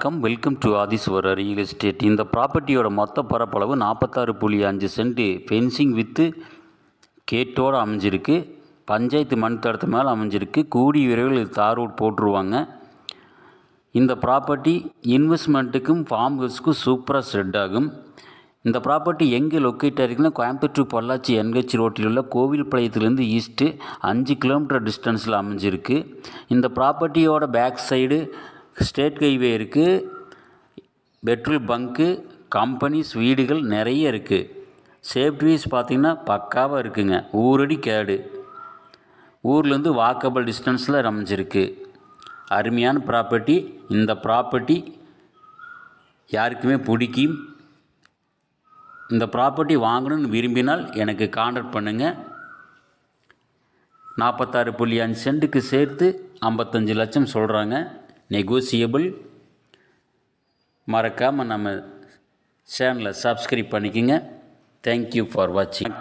வணக்கம். Welcome to Adhiswara real estate. இந்த ப்ராப்பர்ட்டியோட மொத்த பரப்பளவு 46.5 சென்ட். ஃபென்சிங் வித்து கேட்டோடு அமைஞ்சிருக்கு. பஞ்சாயத்து மண் தடத்து மேலே அமைஞ்சிருக்கு. கூடிய விரைவில் இது தார் ரோட் போட்டுருவாங்க. இந்த ப்ராப்பர்ட்டி இன்வெஸ்ட்மெண்ட்டுக்கும் ஃபார்ம் ஹவுஸ்க்கும் சூப்பராக செட் ஆகும். இந்த ப்ராப்பர்ட்டி எங்கே லொக்கேட் ஆகிருக்குன்னா, கோயம்புத்தூர் டு பொள்ளாச்சி என்ஹெச் ரோட்டில் உள்ள கோவில்பாளையத்துலேருந்து ஈஸ்ட்டு 5 கிலோமீட்டர் டிஸ்டன்ஸில் அமைஞ்சிருக்கு. இந்த ப்ராப்பர்ட்டியோட பேக் சைடு ஸ்டேட் ஹைவே இருக்குது. பெட்ரோல் பங்க்கு, கம்பெனிஸ், வீடுகள் நிறைய இருக்குது. சேஃப்டிஸ் பார்த்திங்கன்னா பக்காவாக இருக்குங்க. ஊரடி கேடு. ஊர்லேருந்து வாக்கபிள் டிஸ்டன்ஸில் அமைஞ்சிருக்கு. அருமையான ப்ராப்பர்ட்டி. இந்த ப்ராப்பர்ட்டி யாருக்குமே பிடிக்கும். இந்த ப்ராப்பர்ட்டி வாங்கணும்னு விரும்பினால் எனக்கு கான்டாக்ட் பண்ணுங்கள். 46.5 சென்ட்டுக்கு சேர்த்து 55 லட்சம் சொல்கிறாங்க. நெகோசியபிள். மறக்காமல் நம்ம சேனலை சப்ஸ்கிரைப் பண்ணிக்கோங்க. தேங்க்யூ ஃபார் வாட்சிங்.